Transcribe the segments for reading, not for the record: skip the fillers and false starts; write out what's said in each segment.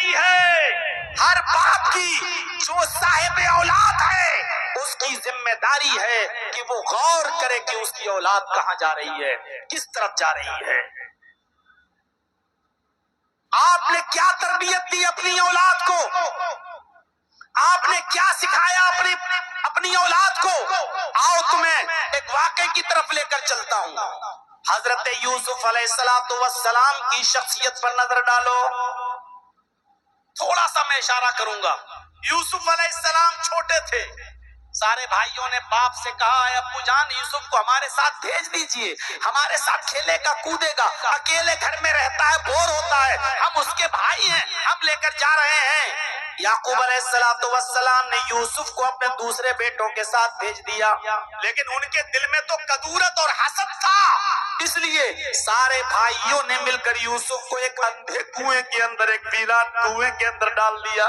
کی ہے، ہر باپ کی جو صاحب اولاد ہے اس کی ذمہ داری ہے کہ وہ غور کرے کہ اس کی اولاد کہاں جا رہی ہے، کس طرف جا رہی ہے۔ آپ نے کیا تربیت دی اپنی اولاد کو؟ آپ نے کیا سکھایا اپنی اولاد کو؟ آؤ تمہیں ایک واقعے کی طرف لے کر چلتا ہوں۔ حضرت یوسف علیہ السلام کی شخصیت پر نظر ڈالو، تھوڑا سا میں اشارہ کروں گا۔ یوسف علیہ السلام چھوٹے تھے، سارے بھائیوں نے باپ سے کہا اے ابو جان یوسف کو ہمارے ساتھ بھیج دیجئے، ہمارے ساتھ کھیلے گا کودے گا، اکیلے گھر میں رہتا ہے بور ہوتا ہے، ہم اس کے بھائی ہیں، ہم لے کر جا رہے ہیں۔ یعقوب علیہ السلام نے یوسف کو اپنے دوسرے بیٹوں کے ساتھ بھیج دیا، لیکن ان کے دل میں تو کدورت اور حسد تھا، اس لیے سارے بھائیوں نے مل کر یوسف کو ایک اندھے کنویں کے اندر، ایک ویران کنویں کے اندر ڈال دیا۔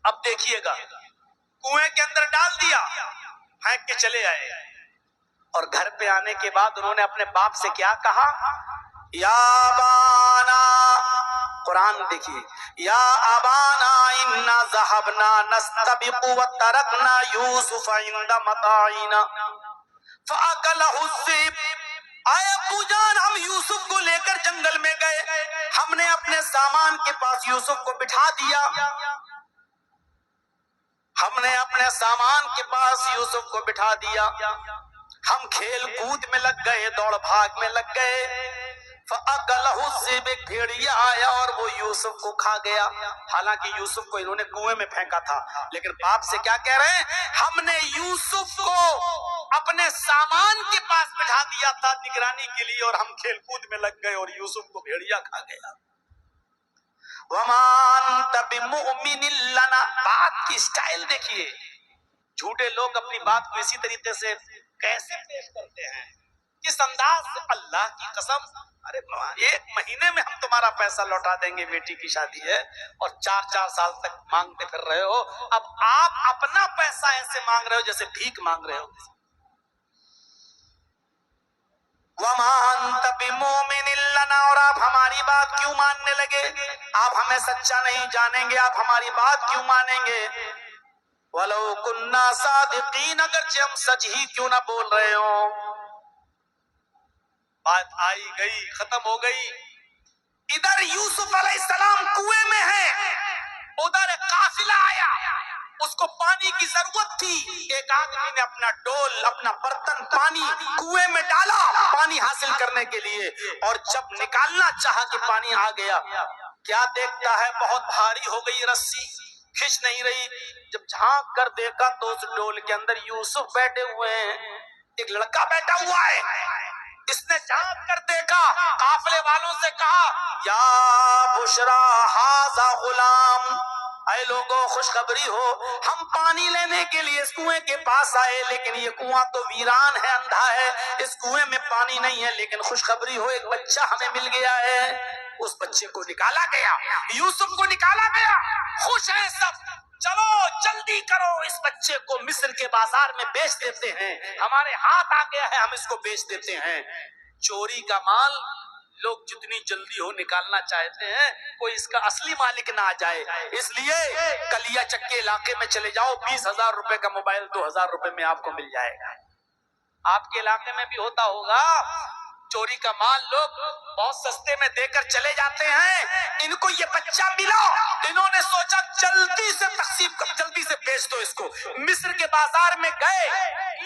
اب دیکھیے گا، کنویں کے اندر ڈال دیا، پھینک کے چلے آئے، اور گھر پہ آنے کے بعد انہوں نے اپنے باپ سے کیا کہا؟ یا بانا، قرآن دیکھیے، یا ابانا انا ذهبنا نستبق وترکنا یوسف عند متاعنا فاکلہ الذئب۔ اے ابو جان ہم یوسف کو لے کر جنگل میں گئے، ہم نے اپنے سامان کے پاس یوسف کو بٹھا دیا، ہم نے اپنے سامان کے پاس یوسف کو بٹھا دیا، ہم کھیل کود میں لگ گئے، دوڑ بھاگ میں لگ گئے، فَأَكَلَهُ الذِّئْبُ، ایک بھیڑیا آیا اور وہ یوسف کو کھا گیا۔ حالانکہ یوسف کو انہوں نے کنویں میں پھینکا تھا، لیکن باپ سے کیا کہہ رہے ہیں؟ ہم نے یوسف کو اپنے سامان کے پاس بٹھا دیا تھا نگرانی کے لیے، اور ہم کھیل کود میں لگ گئے اور یوسف کو بھیڑیا کھا گیا۔ وَمَا أَنْتَ بِمُؤْمِنٍ لَنَا، بات کی سٹائل دیکھیے، جھوٹے لوگ اپنی بات کو اسی طریقے سے کیسے پیش کرتے ہیں، کس انداز سے۔ اللہ کی قسم، ارے 1 مہینے میں ہم تمہارا پیسہ لوٹا دیں گے، بیٹی کی شادی ہے اور 4 سال تک مانگتے پھر رہے ہو، اب آپ اپنا پیسہ ایسے مانگ رہے ہو جیسے بھیک مانگ رہے ہو۔ وَمَا أَنْتَ بِمُؤْمِنٍ لَنَا، اور آپ ہماری بات کیوں ماننے لگے؟ آپ ہمیں سچا نہیں جانیں گے، آپ ہماری بات کیوں مانیں گے؟ وَلَوْ كُنَّا صَادِقِينَ، اگرچہ ہم سچ ہی کیوں نہ بول رہے ہوں۔ بات آئی گئی، ختم ہو گئی۔ ادھر یوسف علیہ السلام کنویں میں ہیں، ادھر ایک قافلہ آیا، اس کو پانی کی ضرورت تھی، ایک آدمی نے اپنا ڈول، اپنا برتن پانی کنویں میں ڈالا پانی حاصل کرنے کے لیے، اور جب نکالنا چاہا کہ پانی آ گیا، کیا دیکھتا ہے بہت بھاری ہو گئی رسی، کھچ نہیں رہی، جب جھانک کر دیکھا تو اس ڈول کے اندر یوسف بیٹھے ہوئے ہیں، ایک لڑکا بیٹھا ہوا ہے۔ اس نے جھانک کر دیکھا، قافلے والوں سے کہا یا بشرا ھذا غلام، اے لوگوں خوشخبری ہو، ہم پانی لینے کے لیے اس کنویں کے پاس آئے، لیکن یہ کنواں تو ویران ہے، اندھا ہے، اس کنویں میں پانی نہیں ہے، لیکن خوشخبری ہو، ایک بچہ ہمیں مل گیا ہے۔ اس بچے کو نکالا گیا، یوسف کو نکالا گیا، خوش ہیں سب، چلو جلدی کرو، اس بچے کو مصر کے بازار میں بیچ دیتے ہیں، ہمارے ہاتھ آ گیا ہے، ہم اس کو بیچ دیتے ہیں۔ چوری کا مال لوگ جتنی جلدی ہو نکالنا چاہتے ہیں، کوئی اس کا اصلی مالک نہ آ جائے، اس لیے کلیا چکے علاقے میں چلے جاؤ، 20,000 روپے کا موبائل 2,000 روپے میں آپ کو مل جائے گا۔ آپ کے علاقے میں بھی ہوتا ہوگا، چوری کا مال لوگ بہت سستے میں دے کر چلے جاتے ہیں۔ ان کو یہ بچہ ملا، انہوں نے سوچا جلدی سے تقسیم کر، جلدی سے بیچ دو اس کو۔ مصر کے بازار میں گئے،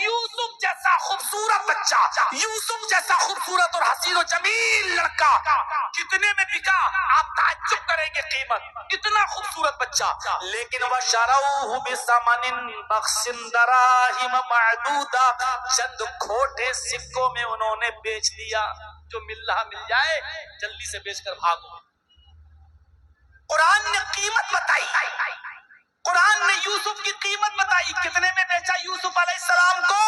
یوسف جیسا خوبصورت بچہ، یوسف جیسا خوبصورت اور حسین و جمیل لڑکا کتنے میں بکا؟ آپ تعجب کریں گے، قیمت اتنا خوبصورت بچہ، لیکن وَشَرَوْهُ بِثَمَنٍ بَخْسٍ دَرَاهِمَ مَعْدُودَةٍ، چند کھوٹے سکوں میں انہوں نے بیچ دیا۔ جو مل رہا مل جائے، جلدی سے بیچ کر بھاگو۔ قرآن نے قیمت بتائی، قرآن نے یوسف کی قیمت بتائی، کتنے میں بیچا یوسف علیہ السلام کو؟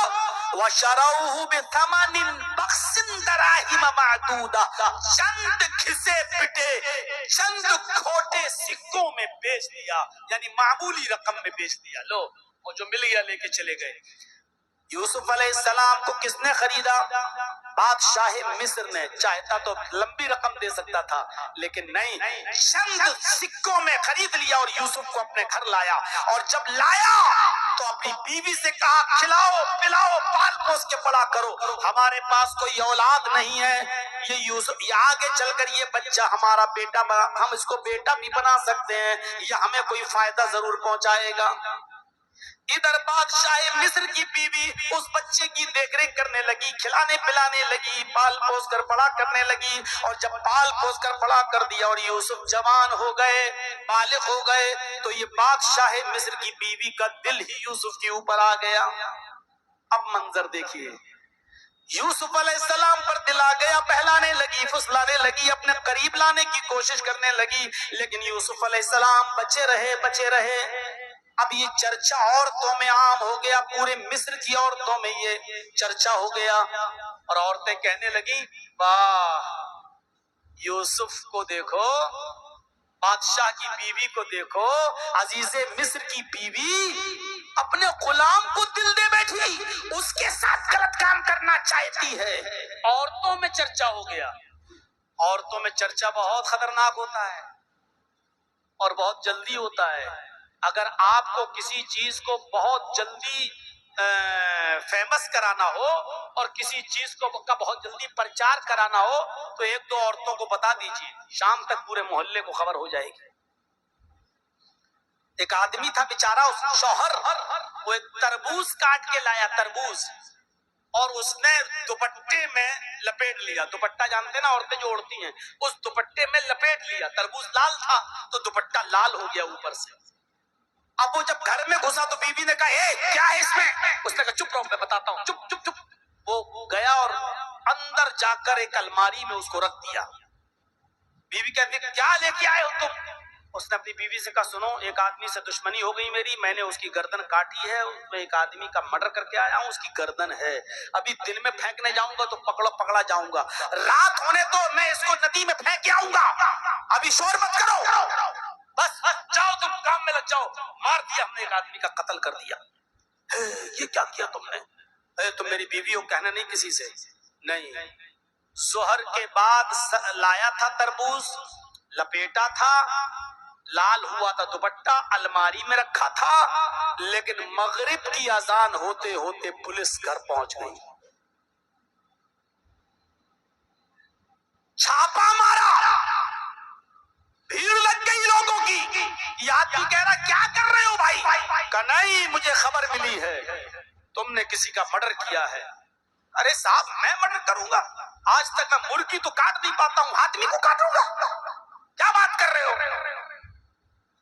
وَشَرَوْهُ بِثَمَنٍ بَخْسٍ دَرَاهِمَ مَعْدُودَةٍ، چند گھسے پٹے، چند کھوٹے سکوں میں بیچ دیا، یعنی معمولی رقم میں بیچ دیا، لو اور جو مل گیا لے کے چلے گئے۔ یوسف علیہ السلام کو کس نے خریدا؟ بادشاہ مصر نے. چاہتا تو لمبی رقم دے سکتا تھا لیکن نہیں، چند سکوں میں خرید لیا اور یوسف کو اپنے گھر لایا. اور جب لایا تو اپنی بیوی سے کہا کھلاؤ پلاؤ پال پوس کے بڑا کرو، ہمارے پاس کوئی اولاد نہیں ہے، یہ یوسف یہ آگے چل کر یہ بچہ ہمارا بیٹا، ہم اس کو بیٹا بھی بنا سکتے ہیں، یہ ہمیں کوئی فائدہ ضرور پہنچائے گا. ادھر بادشاہ مصر کی بیوی اس بچے کی دیکھ ریکھ کرنے لگی، کھلانے پلانے لگی، پال پوس کر بڑا کرنے لگی. اور جب پال پوس کر بڑا کر دیا اور یوسف جوان ہو گئے، بالغ ہو گئے، تو یہ بادشاہ مصر کی بیوی کا دل ہی یوسف کے اوپر آ گیا. اب منظر دیکھیے، یوسف علیہ السلام پر دل آ گیا، بہلانے لگی، پھسلانے لگی، اپنے قریب لانے کی کوشش کرنے لگی، لیکن یوسف علیہ السلام بچے رہے بچے رہے. اب یہ چرچا عورتوں میں عام ہو گیا، پورے مصر کی عورتوں میں یہ چرچا ہو گیا. اور عورتیں کہنے لگی واہ یوسف کو دیکھو، بادشاہ کی بیوی کو دیکھو، عزیز مصر کی بیوی اپنے غلام کو دل دے بیٹھی، اس کے ساتھ غلط کام کرنا چاہتی ہے. عورتوں میں چرچا ہو گیا. عورتوں میں چرچا بہت خطرناک ہوتا ہے اور بہت جلدی ہوتا ہے. اگر آپ کو کسی چیز کو بہت جلدی فیمس کرانا ہو اور کسی چیز کو کا بہت جلدی پرچار کرانا ہو تو ایک دو عورتوں کو بتا دیجئے، شام تک پورے محلے کو خبر ہو جائے گی. ایک آدمی تھا بیچارہ، اس شوہر وہ ایک تربوز کاٹ کے لایا، تربوز، اور اس نے دوپٹے میں لپیٹ لیا. دوپٹہ جانتے نا عورتیں جو اوڑھتی ہیں، اس دوپٹے میں لپیٹ لیا. تربوز لال تھا تو دوپٹہ لال ہو گیا اوپر سے. اب وہ جب گھر میں گھسا تو بیوی نے کہا اے کیا ہے اس میں؟ اس نے کہا چپ رہو میں بتاتا ہوں، چپ چپ چپ. وہ گیا اور اندر جا کر ایک الماری میں اس کو رکھ دیا. بیوی کہتی کیا لے کے آئے ہو تم؟ اس نے اپنی بیوی سے کہا سنو ایک آدمی سے دشمنی ہو گئی میری، میں نے اس کی گردن کاٹی ہے، اس میں ایک آدمی کا مرڈر کر کے آیا ہوں، اس کی گردن ہے، ابھی دن میں پھینکنے جاؤں گا تو پکڑا جاؤں گا، رات ہونے تو میں اس کو ندی میں پھینک کے آؤں گا، ابھی شور مت کرو، بس جاؤ تم کام میں لگ جاؤ. مار دیا ہم نے، ایک آدمی کا قتل کر دیا. یہ کیا کیا تم نے؟ تم میری بیوی ہو، کہنا نہیں کسی سے. نہیں، ظہر کے بعد لایا تھا تربوز، لپیٹا تھا، لال ہوا تھا دوپٹہ، الماری میں رکھا تھا، لیکن مغرب کی اذان ہوتے ہوتے پولیس گھر پہنچ گئی، چھاپا مارا، بھیڑ لگ گئی لوگوں کی. یہ آدمی کہہ رہا کیا کر رہے ہو بھائی؟ کہا نہیں مجھے خبر ملی ہے تم نے کسی کا مرڈر کیا ہے. ارے صاحب میں مرڈر کروں گا؟ آج تک میں مرغی تو کاٹ نہیں پاتا ہوں، آدمی کو کاٹوں گا؟ کیا بات کر رہے ہو؟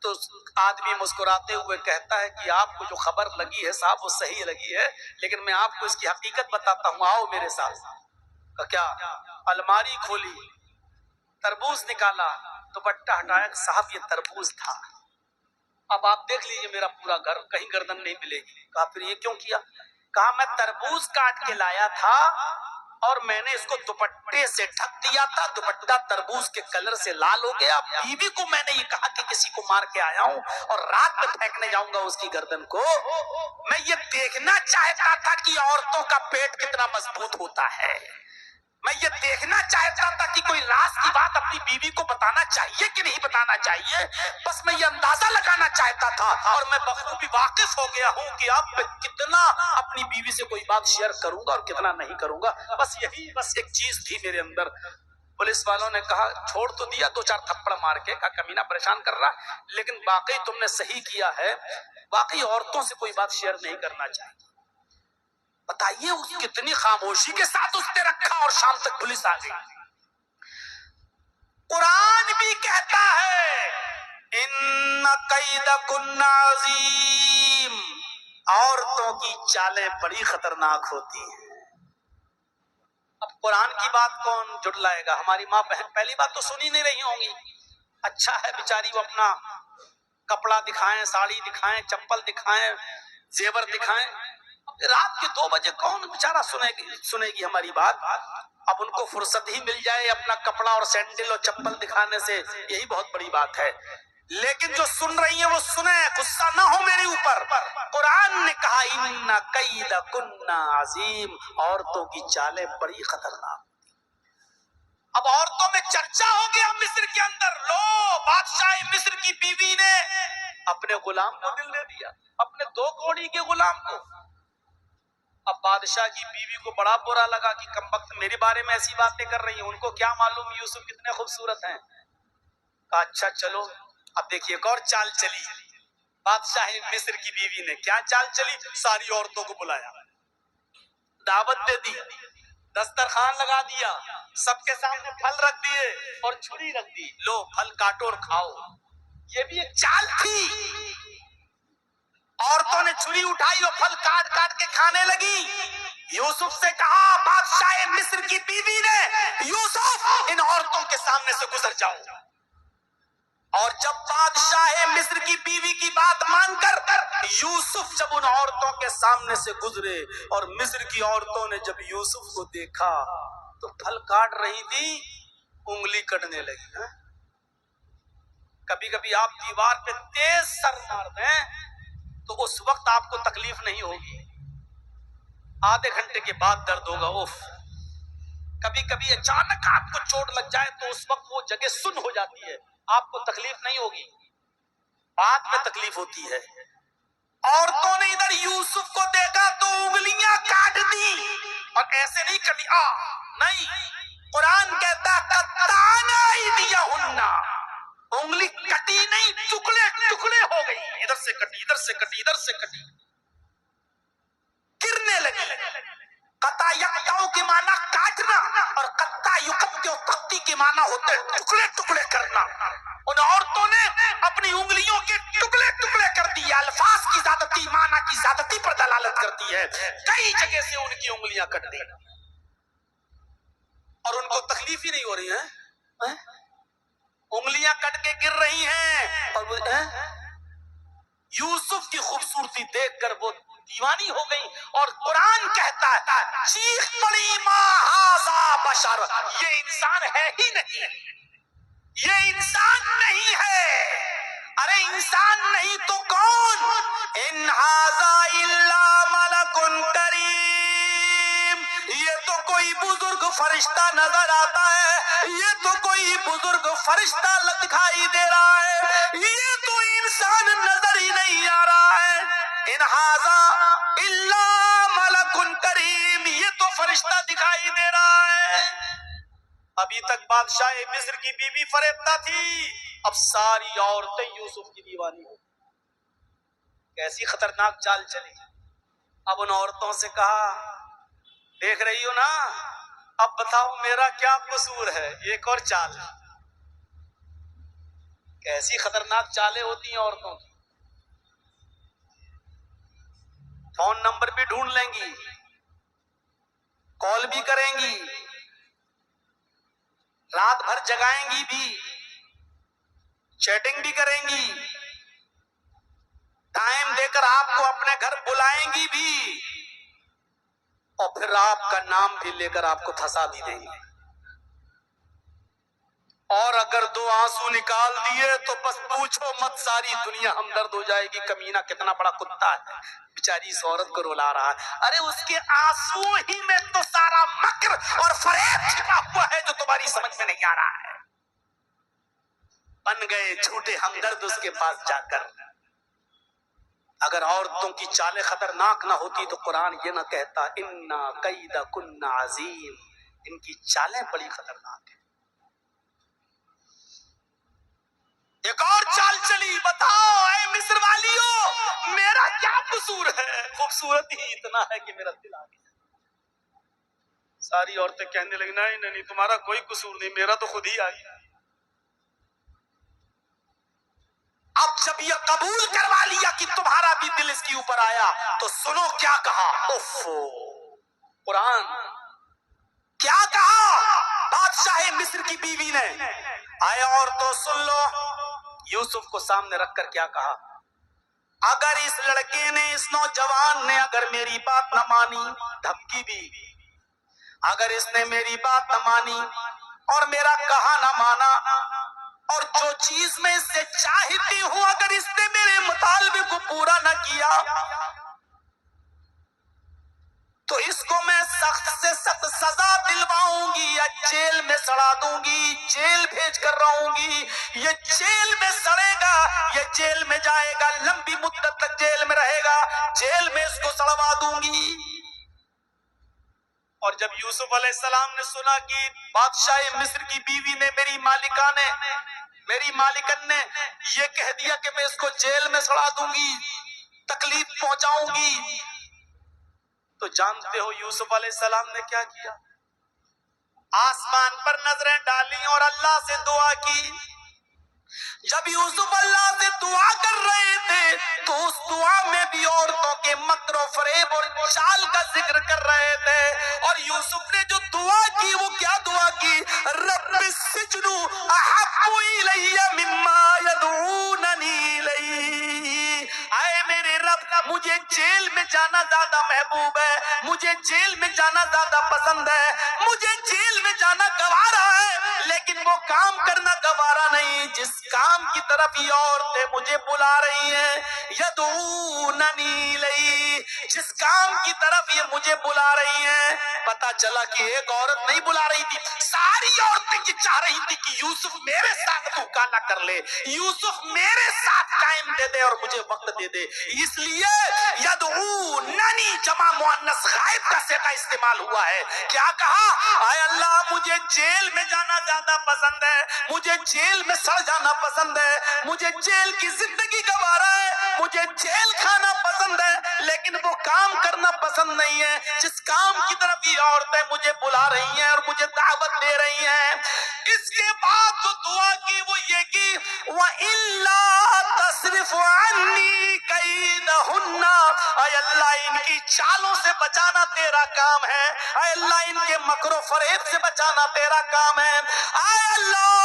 تو آدمی مسکراتے ہوئے کہتا ہے کہ آپ کو جو خبر لگی ہے صاحب وہ صحیح لگی ہے، لیکن میں آپ کو اس کی حقیقت بتاتا ہوں، آؤ میرے ساتھ. کیا؟ الماری کھولی، تربوز نکالا، دوپٹہ ہٹایا، صاحب یہ تربوز تھا. اب آپ دیکھ لیجئے میرا پورا گھر، کہیں گردن نہیں ملے گی. کہا پھر یہ کیوں کیا؟ کہا میں تربوز کاٹ کے لایا تھا اور میں نے اس کو دوپٹے سے ڈھک دیا تھا، دوپٹہ تربوز کے کلر سے لال ہو گیا. بیوی کو میں نے یہ کہا کہ کسی کو مار کے آیا ہوں اور رات میں پھینکنے جاؤں گا اس کی گردن کو. میں یہ دیکھنا چاہتا تھا کہ عورتوں کا پیٹ کتنا مضبوط ہوتا ہے، میں یہ دیکھنا چاہتا تھا کہ کوئی راز کی بات اپنی بیوی کو بتانا چاہیے کہ نہیں بتانا چاہیے، بس میں یہ اندازہ لگانا چاہتا تھا. اور میں بخوبی واقف ہو گیا ہوں کہ اب میں کتنا اپنی بیوی سے کوئی بات شیئر کروں گا اور کتنا نہیں کروں گا. بس یہی بس ایک چیز تھی میرے اندر. پولیس والوں نے کہا چھوڑ تو دیا، دو چار تھپڑ مار کے، کہا کمینہ پریشان کر رہا، لیکن واقعی تم نے صحیح کیا ہے، واقعی عورتوں سے کوئی بات شیئر نہیں کرنا چاہیے. بتائیے اس کتنی خاموشی کے ساتھ اس نے رکھا اور شام تک پولیس آ گئی. قرآن بھی کہتا ہے ان کیدکن عظیم، عورتوں کی چالیں بڑی خطرناک ہوتی ہیں. اب قرآن کی بات کون جھٹلائے گا؟ ہماری ماں بہن پہلی بات تو سنی نہیں رہی ہوں گی. اچھا ہے بیچاری وہ اپنا کپڑا دکھائیں، ساڑی دکھائیں، چپل دکھائیں، زیور دکھائیں. رات کے 2 بجے کون بیچارہ سنے گی ہماری بات؟ اب ان کو فرصت ہی مل جائے اپنا کپڑا اور سینڈل اور چپل دکھانے سے، یہی بہت بڑی بات ہے. لیکن جو سن رہی ہیں وہ سنیں، غصہ نہ ہو میرے اوپر۔ قرآن نے کہا ان کید کننا عظیم، عورتوں کی چالیں بڑی خطرناک۔ اب عورتوں میں چرچا ہو گیا مصر کے اندر، لو بادشاہ مصر کی بیوی نے اپنے غلام کو دل دے دیا، اپنے 2 کوڑی کے غلام کو۔ اب بادشاہ کی بیوی کو بڑا برا لگا کہ کمبخت میرے بارے میں ایسی باتیں کر رہی ہیں، ان کو کیا معلوم یوسف کتنے خوبصورت ہیں۔ کہا اچھا چلو، اب دیکھیے ایک اور چال چلی بادشاہ مصر کی بیوی نے۔ کیا چال چلی؟ ساری عورتوں کو بلایا، دعوت دے دی، دسترخوان لگا دیا، سب کے سامنے پھل رکھ دیے اور چھری رکھ دی، لو پھل کاٹو اور کھاؤ۔ یہ بھی ایک چال تھی۔ عورتوں نے چھری اٹھائی اور پھل کاٹ کاٹ کے کھانے لگی۔ یوسف سے کہا بادشاہ مصر کی بیوی نے، یوسف ان عورتوں کے سامنے سے گزر جاؤ۔ اور جب بادشاہ مصر کی بیوی کی بات مان کر یوسف جب ان عورتوں کے سامنے سے گزرے، اور مصر کی عورتوں نے جب یوسف کو دیکھا تو پھل کاٹ رہی تھی، انگلی کٹنے لگی۔ کبھی کبھی آپ دیوار پہ تیز سر مار دیں تو اس وقت آپ کو تکلیف نہیں ہوگی، آدھے گھنٹے کے بعد درد ہوگا۔ اوف! کبھی کبھی اچانک آپ کو چوٹ لگ جائے تو اس وقت وہ جگہ سن ہو جاتی ہے، آپ کو تکلیف نہیں ہوگی، بعد میں تکلیف ہوتی ہے۔ عورتوں نے ادھر یوسف کو دیکھا تو انگلیاں کاٹ دی، اور ایسے نہیں کٹی، نہیں، قرآن کہتا قطعنا ایدیہن، انگلی کٹی نہیں، ٹکڑے ٹکڑے ہو گئی، ادھر سے کٹی، ادھر سے کٹی، ادھر سے کٹی، گرنے لگی۔ قطع یقطع کے معنی کاٹنا، اور قطع یقطع تختی کے معنی ہوتے ٹکڑے ٹکڑے کرنا۔ ان عورتوں نے اپنی انگلیوں کے ٹکڑے ٹکڑے کر دیے۔ الفاظ کی زیادتی معنی کی زیادتی پر دلالت کرتی ہے، کئی جگہ سے ان کی انگلیاں کٹ دی، اور ان کو تکلیف ہی نہیں ہو رہی ہے، انگلیاں کٹ کے گر رہی ہیں، اور یوسف کی خوبصورتی دیکھ کر وہ دیوانی ہو گئی۔ اور قرآن کہتا ہے چیخ پڑی ما ھذا بشر، یہ انسان ہے ہی نہیں، یہ انسان نہیں ہے۔ ارے انسان نہیں تو کون؟ ان ھذا الا ملک کریم، یہ تو کوئی بزرگ فرشتہ نظر آتا ہے، یہ تو کوئی بزرگ فرشتہ دکھائی دے رہا ہے، یہ تو انسان نظر ہی نہیں آ رہا ہے۔ ان ھذا الا ملک کریم، یہ تو فرشتہ دکھائی دے رہا ہے۔ ابھی تک بادشاہ مصر کی بیوی فریبتا تھی، اب ساری عورتیں یوسف کی دیوانی ہو۔ کیسی خطرناک چال چلی۔ اب ان عورتوں سے کہا دیکھ رہی ہو نا، اب بتاؤ میرا کیا قصور ہے۔ ایک اور چال، کیسی خطرناک چالیں ہوتی ہیں عورتوں کی۔ فون نمبر بھی ڈھونڈ لیں گی، کال بھی کریں گی، رات بھر جگائیں گی بھی، چیٹنگ بھی کریں گی، ٹائم دے کر آپ کو اپنے گھر بلائیں گی بھی، اور پھر آپ کا نام بھی لے کر آپ کو پھنسا بھی دیں گے۔ اور اگر 2 آنسو نکال دیے تو بس پوچھو مت، ساری دنیا ہمدرد ہو جائے گی، کمینہ کتنا بڑا کتا ہے، بیچاری اس عورت کو رلا رہا ہے۔ ارے اس کے آنسو ہی میں تو سارا مکر اور فریب چھپا ہوا ہے جو تمہاری سمجھ میں نہیں آ رہا ہے۔ بن گئے جھوٹے ہمدرد اس کے پاس جا کر۔ اگر عورتوں کی چالیں خطرناک نہ ہوتی تو قرآن یہ نہ کہتا انا کیدکن عظیم، ان کی چالیں بڑی خطرناک ہیں۔ ایک اور چال چلی، بتاؤ اے مصر والیو میرا کیا قصور ہے، خوبصورت ہی اتنا ہے کہ میرا دل آ گیا۔ ساری عورتیں کہنے لگی نہیں نہیں تمہارا کوئی قصور نہیں، میرا تو خود ہی آ گیا۔ اب جب یہ قبول کروا لیا کہ تمہارا بھی دل اس کے اوپر آیا تو سنو کیا کہا۔ قرآن کیا کہا بادشاہ مصر کی بیوی نے؟ آئے اور تو سن لو، یوسف کو سامنے رکھ کر کیا کہا۔ اگر اس لڑکے نے، اس نوجوان نے اگر میری بات نہ مانی، دھمکی دی، اگر اس نے میری بات نہ مانی اور میرا کہا نہ مانا اور جو چیز میں اس سے چاہتی ہوں اگر اس نے میرے مطالبے کو پورا نہ کیا تو اس کو میں سخت سے سخت سزا دلواؤں گی یا جیل میں سڑا دوں گی، جیل بھیج کر رہوں گی، یہ جیل میں سڑے گا، یہ جیل میں جائے گا، لمبی مدت تک جیل میں رہے گا، جیل میں اس کو سڑوا دوں گی۔ اور جب یوسف علیہ السلام نے سنا کہ بادشاہ مصر کی بیوی نے میری مالکن نے یہ کہہ دیا کہ میں اس کو جیل میں سڑا دوں گی، تکلیف پہنچاؤں گی، تو جانتے ہو یوسف علیہ السلام نے کیا کیا؟ آسمان پر نظریں ڈالیں اور اللہ سے دعا کی۔ جب یوسف اللہ سے دعا کر رہے تھے تو اس دعا میں بھی عورتوں کے مکر و فریب اور چال کا ذکر کر رہے تھے، اور یوسف نے جو دعا کی وہ کیا دعا کی؟ رب السجن احب الی مما یدعوننی الیہ، اے میرے رب مجھے جیل میں جانا زیادہ محبوب ہے، مجھے جیل میں جانا زیادہ پسند ہے، مجھے جیل میں جانا گوارا ہے، لیکن وہ کام کرنا گوارا نہیں جس کام کی طرف یہ عورتیں مجھے بلا رہی ہیں، یدعوننی الیہ، جس کام کی طرف یہ مجھے بلا رہی ہیں۔ پتا چلا کہ ایک عورت نہیں بلا رہی تھی، ساری عورتیں یہ چاہ رہی تھی کہ یوسف میرے ساتھ مکالمہ کر لے، یوسف میرے ساتھ ٹائم دے دے اور مجھے وقت دے دے، اس لیے یدعوننی جمع مؤنث غائب کا صیغہ استعمال ہوا ہے۔ کیا کہا؟ اے اللہ مجھے جیل میں جانا زیادہ پسند ہے، مجھے جیل میں سڑ جانا پسند ہے، مجھے جیل کی زندگی گوارا ہے، مجھے جیل کھانا پسند ہے، لیکن وہ کام کرنا پسند نہیں ہے جس کام کی طرف یہ عورتیں مجھے بلا رہی ہیں اور مجھے دعوت دے رہی ہیں۔ اس کے بعد جو دعا کی وہ یہ کی وَإِلَّا تَصْرِفْ عَنِّي كَيْدَهُنَّ، اے اللہ ان کی چالوں سے بچانا تیرا کام ہے، اے اللہ ان کے مکر و فریب سے بچانا تیرا کام ہے، اے اللہ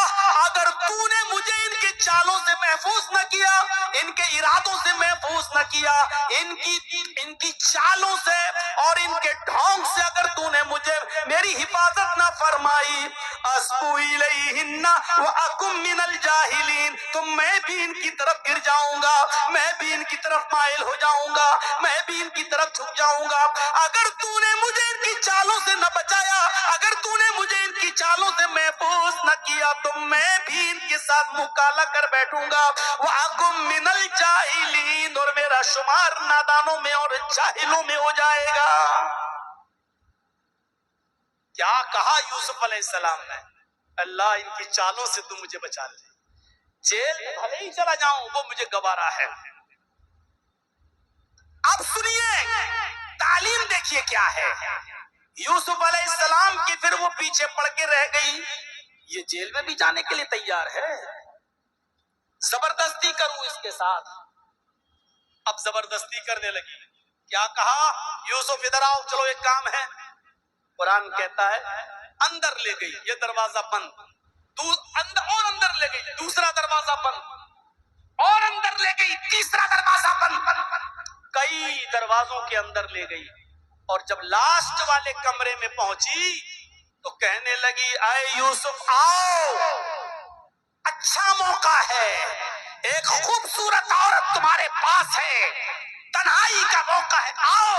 اگر تو نے مجھے ان کے چالوں سے محفوظ نہ کیا، ان کے ارادوں سے محفوظ نہ کیا، ان کی چالوں سے اور ان کے ڈھونگ سے اگر تو نے مجھے میری حفاظت نہ فرمائی، اسبو الیہن واکم من الجاہلین، تو میں بھی ان کی طرف گر جاؤں گا، میں بھی ان کی طرف مائل ہو جاؤں گا، میں بھی ان کی طرف جھک جاؤں گا۔ اگر تو نے مجھے ان کی چالوں سے نہ بچایا، اگر تو نے مجھے ان کی چالوں سے محفوظ نہ کیا تو میں بھی ان کے ساتھ مکالمہ کر بیٹھوں گا، وَأَكُن مِّنَ الْجَاهِلِينَ، اور میرا شمار نادانوں میں اور جاہلوں میں ہو جائے گا۔ کیا کہا یوسف علیہ السلام نے؟ اللہ ان کی چالوں سے تم مجھے بچا لے، جیل میں بھلے ہی چلا جاؤں وہ مجھے گوارا ہے۔ اب سنیے تعلیم دیکھیے کیا ہے۔ یوسف علیہ السلام کی پھر وہ پیچھے پڑ کے رہ گئی، یہ جیل میں بھی جانے کے لیے تیار ہے، زبردستی کروں اس کے ساتھ۔ اب زبردستی کرنے لگی، کیا کہا؟ یوسف ادھر آؤ، چلو ایک کام ہے۔ قرآن کہتا ہے اندر لے گئی، یہ دروازہ بند، اور اندر لے گئی، دوسرا دروازہ بند، اور اندر لے گئی، تیسرا دروازہ بند، کئی دروازوں کے اندر لے گئی، اور جب لاسٹ والے کمرے میں پہنچی تو کہنے لگی اے یوسف آؤ، اچھا موقع ہے، ایک خوبصورت عورت تمہارے پاس ہے، تنہائی کا موقع ہے، آؤ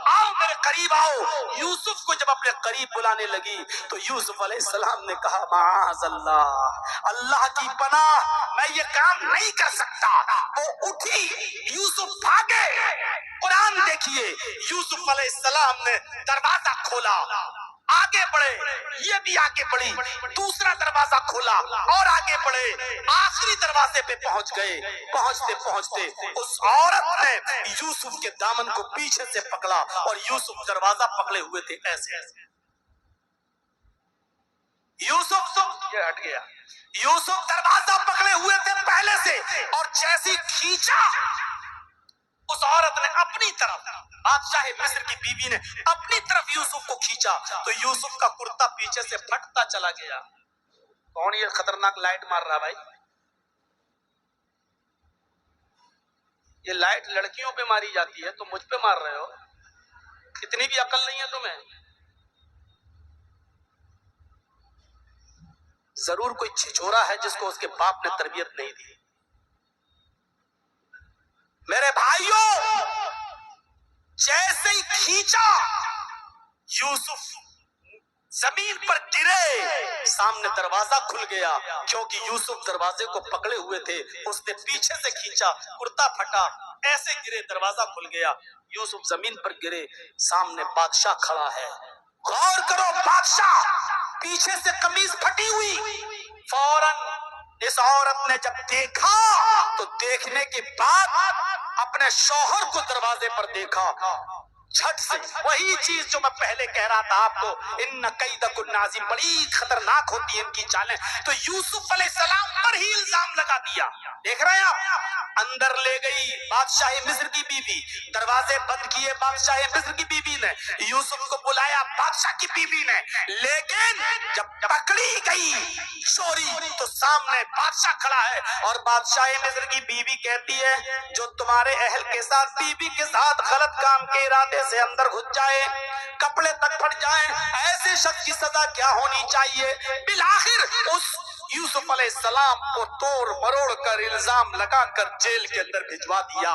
آؤ میرے قریب آؤ۔ یوسف کو جب اپنے قریب بلانے لگی تو یوسف علیہ السلام نے کہا معاذ اللہ، اللہ کی پناہ، میں یہ کام نہیں کر سکتا۔ وہ اٹھی، یوسف بھاگے۔ قرآن دیکھیے، یوسف علیہ السلام نے دروازہ کھولا، آگے بڑھے، یہ بھی آگے بڑھی، دوسرا دروازہ کھولا اور آگے بڑھے، آخری دروازے پہ پہنچ گئے۔ پہنچتے پہنچتے اس عورت نے یوسف کے دامن کو پیچھے سے پکڑا اور یوسف دروازہ پکڑے ہوئے تھے ایسے، یوسف یہ ہٹ گیا، یوسف دروازہ پکڑے ہوئے تھے پہلے سے، اور جیسی کھینچا اس عورت نے اپنی طرف، بادشاہ مصر کی بیوی نے اپنی طرف یوسف کو کھینچا تو یوسف کا کرتا پیچھے سے پھٹتا چلا گیا۔ کون یہ خطرناک لائٹ مار رہا بھائی؟ یہ لائٹ لڑکیوں پہ ماری جاتی ہے، تو مجھ پہ مار رہے ہو، اتنی بھی عقل نہیں ہے تمہیں؟ ضرور کوئی چھچورا ہے جس کو اس کے باپ نے تربیت نہیں دی۔ میرے بھائیوں، جیسے ہی کھینچا یوسف زمین پر گرے، سامنے دروازہ کھل گیا، کیونکہ یوسف دروازے کو پکڑے ہوئے تھے، اس نے پیچھے سے کھینچا، کرتا پھٹا، ایسے گرے، دروازہ کھل گیا، یوسف زمین پر گرے، سامنے بادشاہ کھڑا ہے۔ غور کرو، بادشاہ پیچھے سے قمیض پھٹی ہوئی، فوراً اس عورت نے جب دیکھا تو دیکھنے کے بعد اپنے شوہر کو دروازے پر دیکھا، جھٹ سے وہی چیز جو میں پہلے کہہ رہا تھا آپ کو، ان کیدکن عظیم، بڑی خطرناک ہوتی ہے ان کی چالیں، تو یوسف علیہ السلام پر ہی الزام لگا دیا۔ دیکھ رہے ہیں آپ، اندر لے گئی بادشاہ مصر کی بیوی، دروازے بند کیے بادشاہ مصر کی بیوی نے، یوسف کو بلایا بادشاہ کی بیوی نے، لیکن جب پکڑی گئی چوری تو سامنے بادشاہ کھڑا ہے، اور بادشاہ مصر کی بیوی کہتی ہے جو تمہارے اہل کے ساتھ، بیوی کے ساتھ غلط کام کے ارادے سے اندر گھس جائے، کپڑے تک پھٹ جائیں، ایسے شخص کی سزا کیا ہونی چاہیے؟ بالآخر اس یوسف علیہ السلام کو توڑ مروڑ کر الزام لگا کر جیل کے اندر بھجوا دیا۔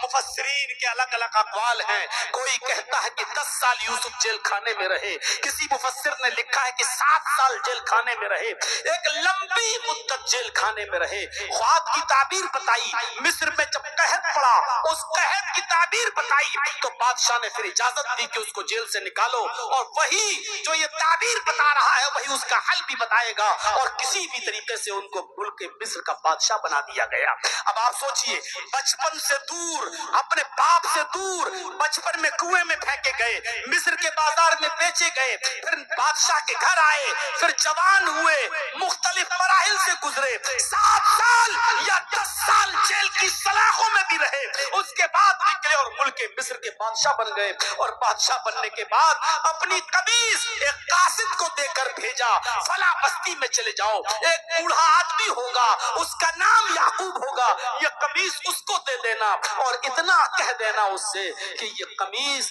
مفسرین کے الگ الگ اقوال ہیں، کوئی کہتا ہے کہ 10 سال یوسف جیل خانے میں رہے، کسی مفسر نے لکھا ہے کہ 7 سال جیل خانے میں رہے، ایک لمبی مدت جیل خانے میں رہے۔ خواب کی تعبیر بتائی، مصر میں جب قحط پڑا، اس قحط کی تعبیر بتائی تو بادشاہ نے پھر اجازت دی کہ اس کو جیل سے نکالو، اور وہی جو یہ تعبیر بتا رہا ہے وہی اس کا حل بھی بتائے گا، اور کسی بھی طریقے سے ان کو ملک مصر کا بادشاہ بنا دیا گیا۔ اب آپ سوچئے، بچپن سے دور، اپنے باپ سے دور، بچپن میں کنویں میں پھینکے گئے، مصر کے بازار میں بیچے گئے، پھر بادشاہ کے گھر آئے، پھر جوان ہوئے، مختلف مراحل سے گزرے، 7 سال یا 10 سال جیل کی سلاخوں میں بھی رہے، اس کے بعد نکلے اور ملک مصر کے بادشاہ بن گئے، اور بادشاہ بننے کے بعد اپنی قمیص ایک قاصد کو دے کر بھیجا، فلاں بستی میں چلے جاؤ، ایک بوڑھا آدمی ہوگا، اس کا نام یعقوب ہوگا، یہ قمیص اس کو دے دینا، اور اتنا کہہ دینا اس سے کہ یہ قمیص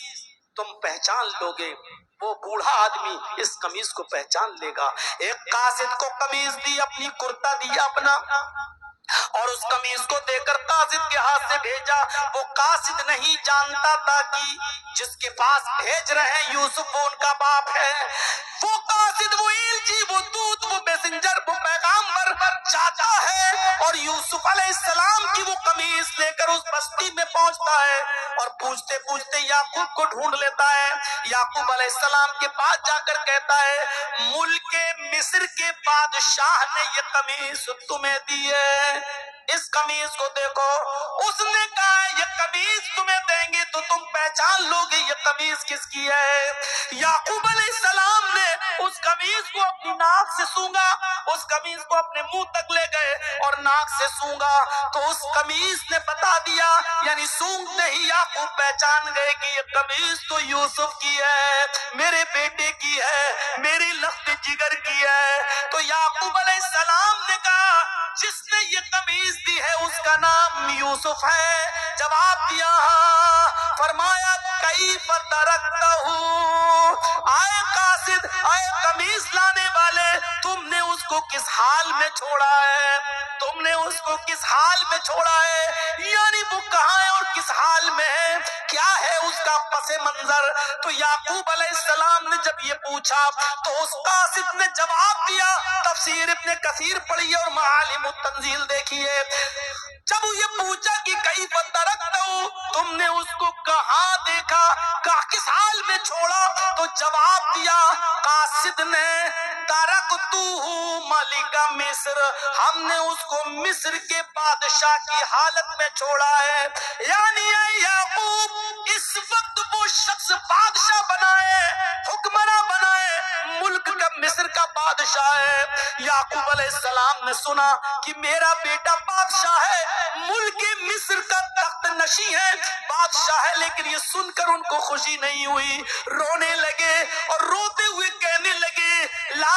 تم پہچان لوگے، وہ بوڑھا آدمی اس قمیص کو پہچان لے گا۔ ایک قاصد کو قمیص دی، اپنی کرتا دیا اپنا، اور اس قمیص کو دے کر قاصد کے ہاتھ سے بھیجا۔ وہ قاصد نہیں جانتا تھا کہ جس کے پاس بھیج رہے ہیں یوسف وہ ان کا باپ ہے۔ وہ قاصد، وہ ایلچی، وہ دودھ، وہ میسنجر، وہ پیغامبر جاتا ہے اور یوسف علیہ السلام کی وہ قمیص لے کر اس بستی میں پہنچتا ہے، اور پوچھتے پوچھتے یعقوب کو ڈھونڈ لیتا ہے۔ یعقوب علیہ السلام کے پاس جا کر کہتا ہے ملک مصر کے بادشاہ نے یہ قمیص تمہیں دی ہے، اس قمیص کو دیکھو۔ اس نے کہا یہ قمیص تمہیں دیں گے تو تم پہچان لو گے یہ قمیص کس کی ہے۔ یعقوب علیہ السلام نے اس قمیص کو اپنی ناک سے سونگا، اس قمیص کو اپنے منہ تک لے گئے اور ناک سے سونگا تو اس قمیص نے بتا دیا، یعنی سونگتے ہی یعقوب پہچان گئے کہ یہ قمیص تو یوسف کی ہے، میرے بیٹے کی ہے، میری لخت جگر کی ہے۔ تو یعقوب علیہ السلام نے کہا جس نے یہ قمیص دی ہے اس کا نام یوسف ہے۔ جواب دیا ہاں۔ فرمایا کیف ترکتہ، آئے قاصد، آئے قمیص لانے والے، تم نے اس کو کس حال میں چھوڑا ہے؟ تم نے اس کو کس حال میں چھوڑا ہے؟ یعنی وہ کہاں ہے اور کس حال میں ہے؟ کیا ہے اس کا پس منظر؟ تو یعقوب علیہ السلام نے جب یہ پوچھا تو اس قاصد نے جواب دیا، تفسیر ابن کثیر پڑھیے اور معالم التنزیل دیکھیے، جب یہ پوچھا کہ کیف ترکتہ، تم نے اس کو کہاں دیکھا، کس حال میں چھوڑا، تو جواب دیا قاصد نے ترکتہ ملک مصر، ہم نے اس کو مصر کے بادشاہ کی حالت میں چھوڑا ہے۔ یعنی اے یعقوب، اس وقت وہ شخص بادشاہ بنائے، حکمراں بنائے، ملک کا مصر کا بادشاہ ہے۔ یعقوب علیہ السلام نے سنا کہ میرا بیٹا بادشاہ ہے، ملک مصر کا تخت نشین ہے، بادشاہ ہے، لیکن یہ سن کر ان کو خوشی نہیں ہوئی، رونے لگے اور روتے ہوئے کہنے لگے لا